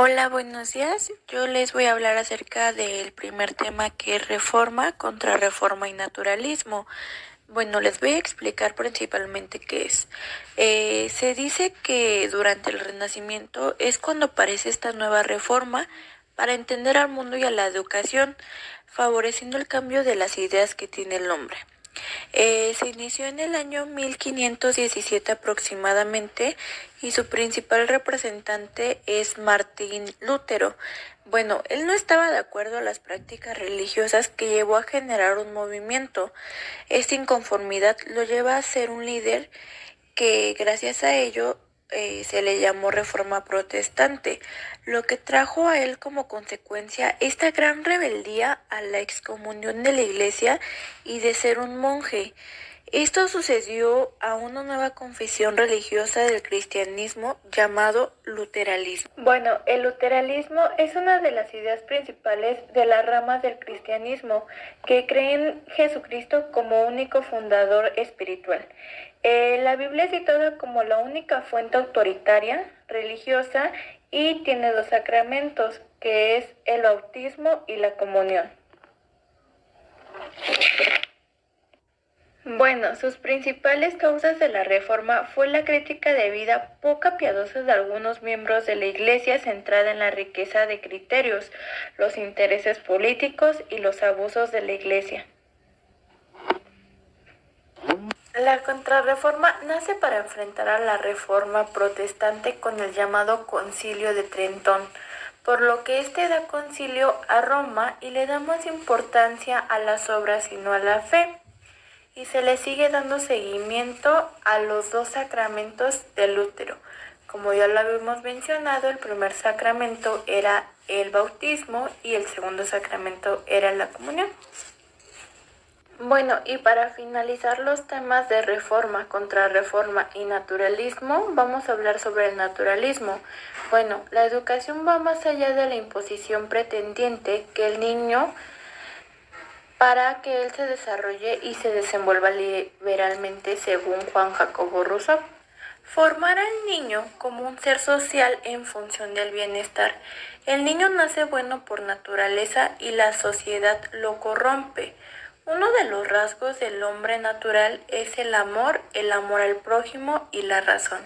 Hola, buenos días. Yo les voy a hablar acerca del primer tema, que es reforma, contrarreforma y naturalismo. Bueno, les voy a explicar principalmente qué es. Se dice que durante el Renacimiento es cuando aparece esta nueva reforma para entender al mundo y a la educación, favoreciendo el cambio de las ideas que tiene el hombre. Se inició en el año 1517 aproximadamente y su principal representante es Martín Lutero. Bueno, él no estaba de acuerdo a las prácticas religiosas que llevó a generar un movimiento. Esta inconformidad lo lleva a ser un líder que gracias a ello se le llamó Reforma Protestante, lo que trajo a él como consecuencia esta gran rebeldía a la excomunión de la Iglesia y de ser un monje. Esto sucedió a una nueva confesión religiosa del cristianismo llamado luteranismo. Bueno, el luteranismo es una de las ideas principales de las ramas del cristianismo que creen Jesucristo como único fundador espiritual. La Biblia es citada como la única fuente autoritaria, religiosa, y tiene dos sacramentos, que es el bautismo y la comunión. Bueno, sus principales causas de la reforma fue la crítica de vida poco piadosa de algunos miembros de la Iglesia centrada en la riqueza de criterios, los intereses políticos y los abusos de la Iglesia. La contrarreforma nace para enfrentar a la reforma protestante con el llamado Concilio de Trentón, por lo que este da concilio a Roma y le da más importancia a las obras y no a la fe, y se le sigue dando seguimiento a los dos sacramentos de Lutero. Como ya lo habíamos mencionado, el primer sacramento era el bautismo y el segundo sacramento era la comunión. Bueno, y para finalizar los temas de reforma, contrarreforma y naturalismo, vamos a hablar sobre el naturalismo. Bueno, la educación va más allá de la imposición pretendiente que el niño para que él se desarrolle y se desenvuelva liberalmente, según Juan Jacobo Rousseau. Formar al niño como un ser social en función del bienestar. El niño nace bueno por naturaleza y la sociedad lo corrompe. Uno de los rasgos del hombre natural es el amor al prójimo y la razón.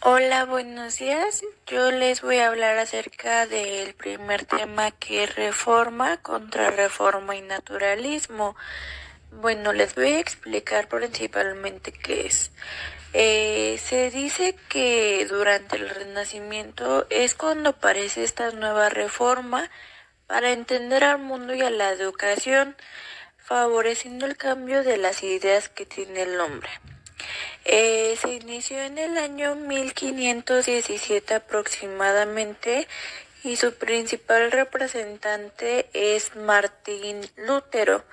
Hola, buenos días. Yo les voy a hablar acerca del primer tema, que es reforma, contrarreforma y naturalismo. Bueno, les voy a explicar principalmente qué es. Se dice que durante el Renacimiento es cuando aparece esta nueva reforma para entender al mundo y a la educación, favoreciendo el cambio de las ideas que tiene el hombre. Se inició en el año 1517 aproximadamente y su principal representante es Martín Lutero.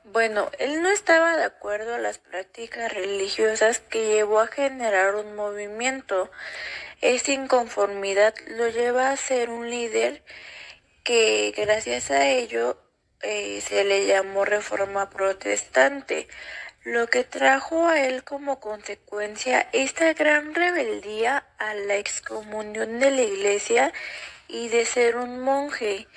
Bueno, él no estaba de acuerdo a las prácticas religiosas que llevó a generar un movimiento. Esta inconformidad lo lleva a ser un líder que gracias a ello se le llamó Reforma Protestante, lo que trajo a él como consecuencia esta gran rebeldía a la excomunión de la Iglesia y de ser un monje.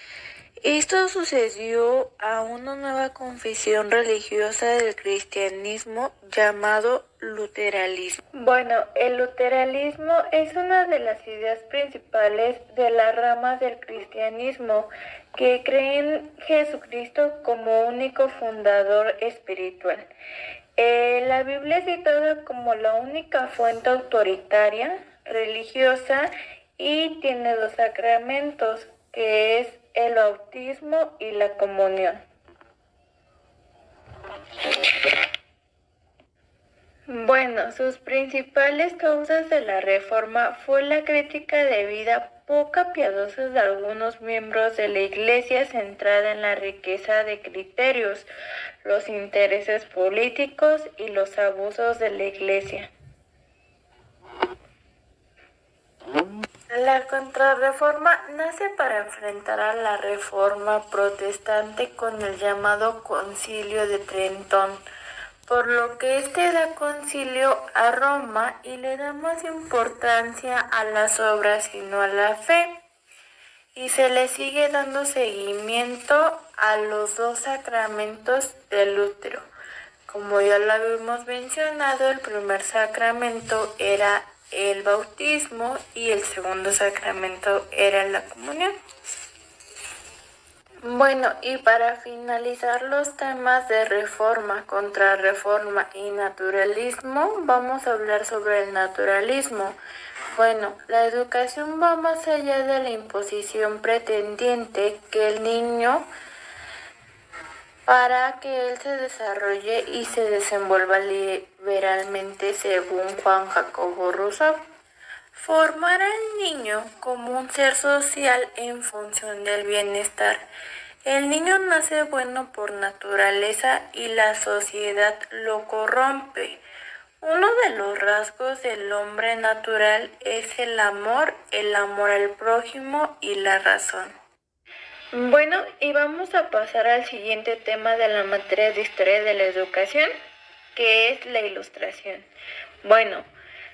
Esto sucedió a una nueva confesión religiosa del cristianismo llamado luteranismo. Bueno, el luteranismo es una de las ideas principales de las ramas del cristianismo que creen Jesucristo como único fundador espiritual. La Biblia es citada como la única fuente autoritaria, religiosa, y tiene dos sacramentos, que es el bautismo y la comunión. Bueno, sus principales causas de la reforma fue la crítica de vida poco piadosa de algunos miembros de la Iglesia centrada en la riqueza de criterios, los intereses políticos y los abusos de la Iglesia. La contrarreforma nace para enfrentar a la reforma protestante con el llamado Concilio de Trentón, por lo que este da concilio a Roma y le da más importancia a las obras y no a la fe. Y se le sigue dando seguimiento a los dos sacramentos del útero. Como ya lo habíamos mencionado, el primer sacramento era el bautismo y el segundo sacramento era la comunión. Bueno, y para finalizar los temas de reforma, contrarreforma y naturalismo, vamos a hablar sobre el naturalismo. Bueno, la educación va más allá de la imposición pretendiente que el niño para que él se desarrolle y se desenvuelva liberalmente según Juan Jacobo Rousseau. Formar al niño como un ser social en función del bienestar. El niño nace bueno por naturaleza y la sociedad lo corrompe. Uno de los rasgos del hombre natural es el amor al prójimo y la razón. Bueno, y vamos a pasar al siguiente tema de la materia de historia de la educación, que es la ilustración. Bueno,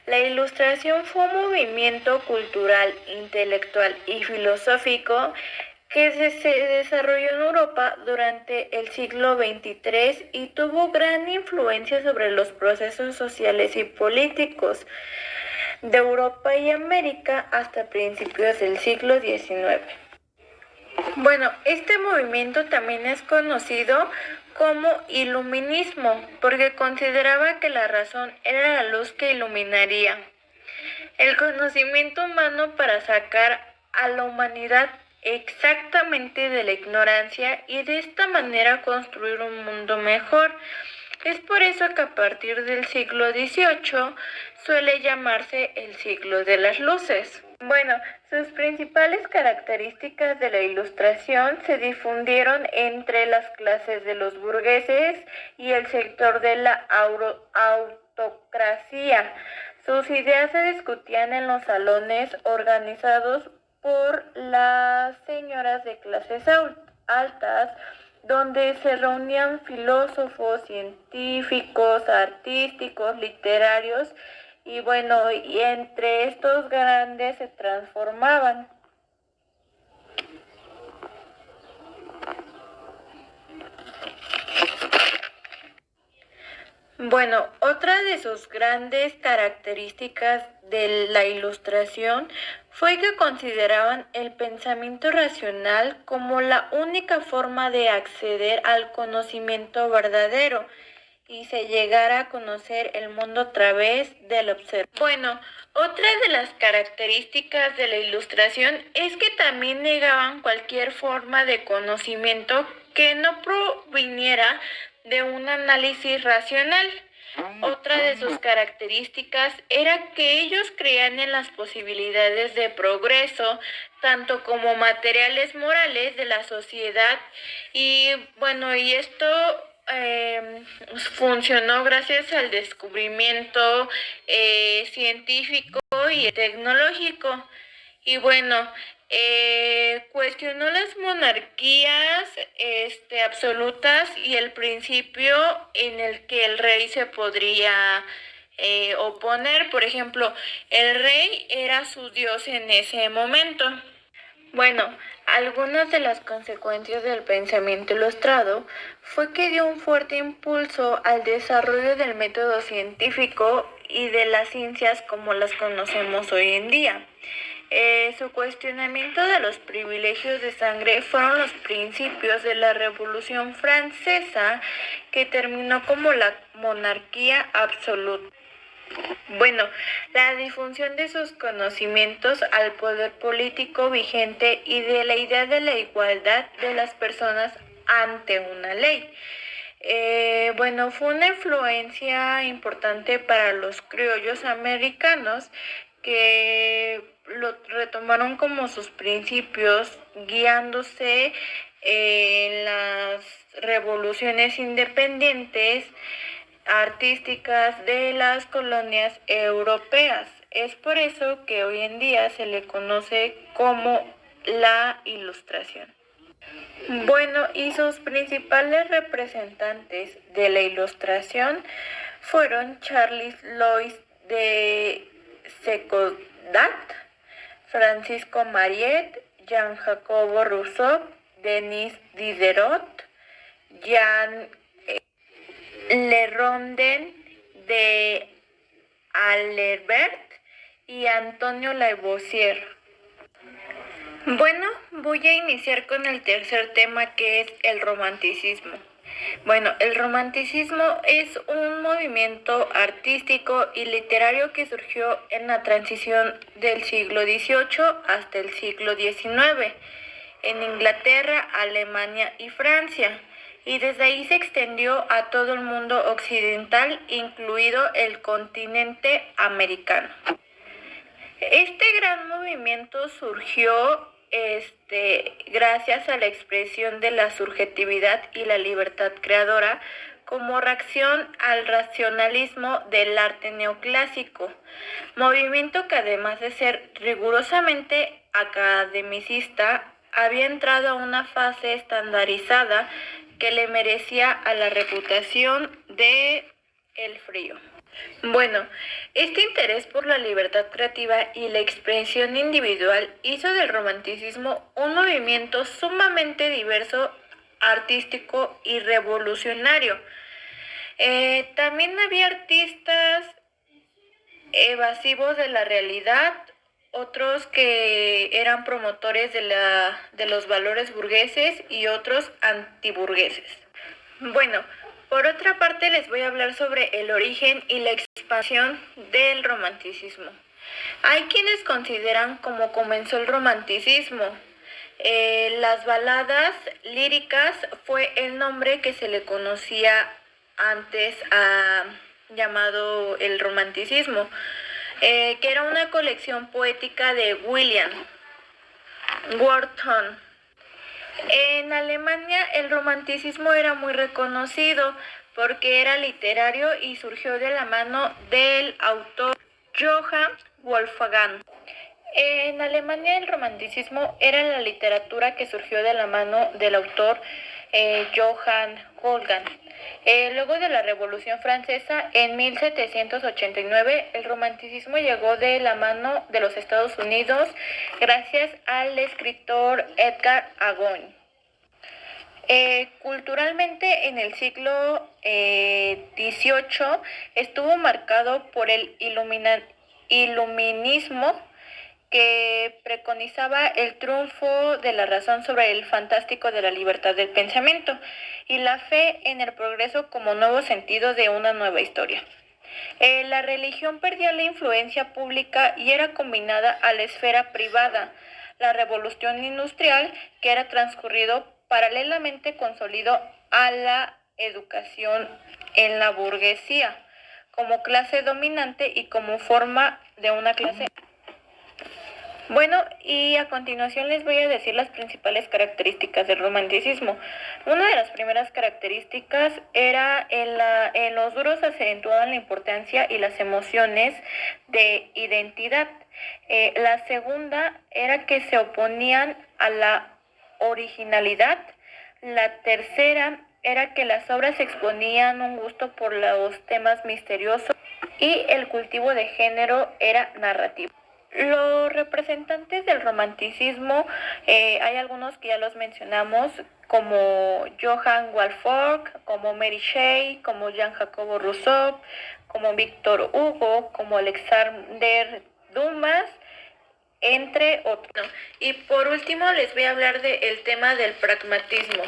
la ilustración fue un movimiento cultural, intelectual y filosófico que se desarrolló en Europa durante el siglo XXIII y tuvo gran influencia sobre los procesos sociales y políticos de Europa y América hasta principios del siglo XIX. Bueno, este movimiento también es conocido como iluminismo, porque consideraba que la razón era la luz que iluminaría el conocimiento humano para sacar a la humanidad exactamente de la ignorancia y de esta manera construir un mundo mejor. Es por eso que a partir del siglo XVIII suele llamarse el siglo de las luces. Bueno, sus principales características de la Ilustración se difundieron entre las clases de los burgueses y el sector de la autocracia. Sus ideas se discutían en los salones organizados por las señoras de clases altas, donde se reunían filósofos, científicos, artísticos, literarios, y bueno, y entre estos grandes se transformaban. Bueno, otra de sus grandes características de la Ilustración fue que consideraban el pensamiento racional como la única forma de acceder al conocimiento verdadero y se llegara a conocer el mundo a través del observador. Bueno, otra de las características de la Ilustración es que también negaban cualquier forma de conocimiento que no proviniera de un análisis racional. Otra de sus características era que ellos creían en las posibilidades de progreso, tanto como materiales morales de la sociedad, y bueno, y esto funcionó gracias al descubrimiento científico y tecnológico. Y bueno, cuestionó las monarquías absolutas y el principio en el que el rey se podría oponer. Por ejemplo, el rey era su dios en ese momento. Bueno, algunas de las consecuencias del pensamiento ilustrado fue que dio un fuerte impulso al desarrollo del método científico y de las ciencias como las conocemos hoy en día. Su cuestionamiento de los privilegios de sangre fueron los principios de la Revolución Francesa, que terminó como la monarquía absoluta. Bueno, la difusión de sus conocimientos al poder político vigente y de la idea de la igualdad de las personas ante una ley. Bueno, fue una influencia importante para los criollos americanos que lo retomaron como sus principios, guiándose en las revoluciones independientes artísticas de las colonias europeas. Es por eso que hoy en día se le conoce como la Ilustración. Bueno, y sus principales representantes de la Ilustración fueron Charles Louis de Secodat, Francisco Mariette, Jean Jacobo Rousseau, Denis Diderot, Jean Leronden de Alembert y Antonio Lavoisier. Bueno, voy a iniciar con el tercer tema, que es el romanticismo. Bueno, el romanticismo es un movimiento artístico y literario que surgió en la transición del siglo XVIII hasta el siglo XIX en Inglaterra, Alemania y Francia, y desde ahí se extendió a todo el mundo occidental, incluido el continente americano. Este gran movimiento surgió gracias a la expresión de la subjetividad y la libertad creadora como reacción al racionalismo del arte neoclásico, movimiento que además de ser rigurosamente academicista, había entrado a una fase estandarizada que le merecía a la reputación de el frío. Bueno, este interés por la libertad creativa y la expresión individual hizo del romanticismo un movimiento sumamente diverso, artístico y revolucionario. También había artistas evasivos de la realidad, otros que eran promotores de los valores burgueses y otros antiburgueses. Bueno, por otra parte les voy a hablar sobre el origen y la expansión del romanticismo. Hay quienes consideran cómo comenzó el romanticismo. Las baladas líricas fue el nombre que se le conocía antes llamado el romanticismo, que era una colección poética de William Wordsworth. En Alemania el romanticismo era muy reconocido porque era literario y surgió de la mano del autor Johann Wolfgang. En Alemania el romanticismo era la literatura que surgió de la mano del autor Johann Wolfgang. Luego de la Revolución Francesa, en 1789, el romanticismo llegó de la mano de los Estados Unidos gracias al escritor Edgar Allan Poe. Culturalmente, en el siglo XVIII estuvo marcado por el iluminismo, que preconizaba el triunfo de la razón sobre el fantástico de la libertad del pensamiento y la fe en el progreso como nuevo sentido de una nueva historia. La religión perdía la influencia pública y era combinada a la esfera privada. La revolución industrial, que era transcurrido paralelamente, consolidó a la educación en la burguesía como clase dominante y como forma de una clase. Bueno, y a continuación les voy a decir las principales características del romanticismo. Una de las primeras características era en los duros acentuaban la importancia y las emociones de identidad. La segunda era que se oponían a la originalidad. La tercera era que las obras exponían un gusto por los temas misteriosos y el cultivo de género era narrativo. Los representantes del romanticismo, hay algunos que ya los mencionamos, como Johann Wolfgang, como Mary Shelley, como Jean Jacobo Rousseau, como Victor Hugo, como Alexander Dumas, entre otros. Y por último les voy a hablar del tema del pragmatismo.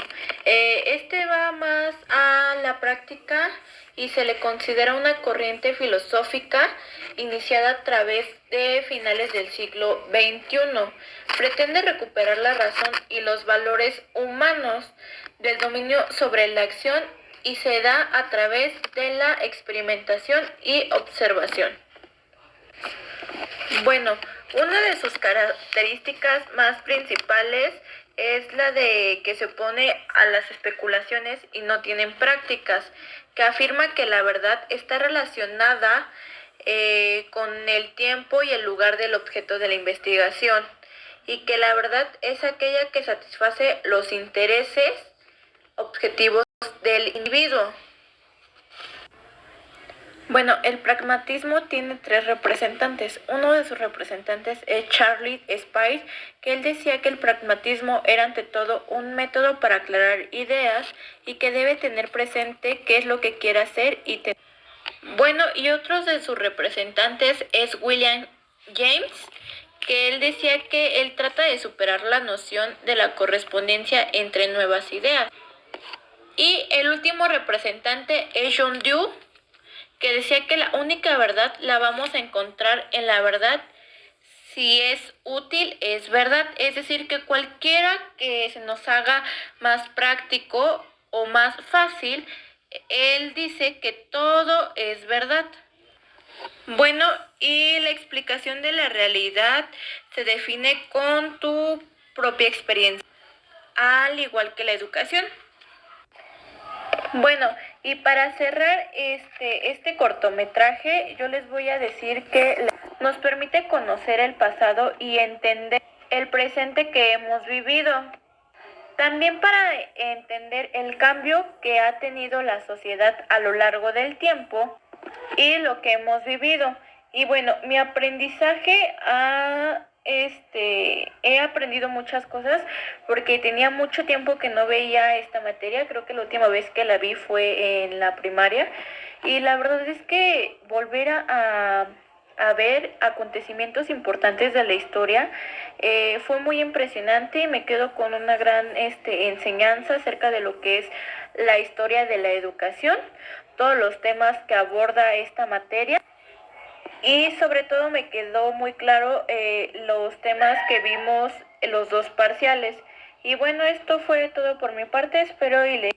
Este va más a la práctica y se le considera una corriente filosófica iniciada a través de finales del siglo XXI. Pretende recuperar la razón y los valores humanos del dominio sobre la acción y se da a través de la experimentación y observación. Bueno, una de sus características más principales es la de que se opone a las especulaciones y no tienen prácticas, que afirma que la verdad está relacionada con el tiempo y el lugar del objeto de la investigación, y que la verdad es aquella que satisface los intereses objetivos del individuo. Bueno, el pragmatismo tiene tres representantes. Uno de sus representantes es Charles Spice, que él decía que el pragmatismo era ante todo un método para aclarar ideas y que debe tener presente qué es lo que quiere hacer y tener. Bueno, y otro de sus representantes es William James, que él decía que él trata de superar la noción de la correspondencia entre nuevas ideas. Y el último representante es John Dewey, que decía que la única verdad la vamos a encontrar en la verdad si es útil, es verdad. Es decir, que cualquiera que se nos haga más práctico o más fácil, él dice que todo es verdad. Bueno, y la explicación de la realidad se define con tu propia experiencia, al igual que la educación. Bueno, y para cerrar este cortometraje, yo les voy a decir que nos permite conocer el pasado y entender el presente que hemos vivido. También para entender el cambio que ha tenido la sociedad a lo largo del tiempo y lo que hemos vivido. Y bueno, mi aprendizaje he aprendido muchas cosas porque tenía mucho tiempo que no veía esta materia. Creo que la última vez que la vi fue en la primaria. Y la verdad es que volver a ver acontecimientos importantes de la historia fue muy impresionante y me quedo con una gran enseñanza acerca de lo que es la historia de la educación, todos los temas que aborda esta materia. Y sobre todo me quedó muy claro los temas que vimos en los dos parciales. Y bueno, esto fue todo por mi parte. Espero y les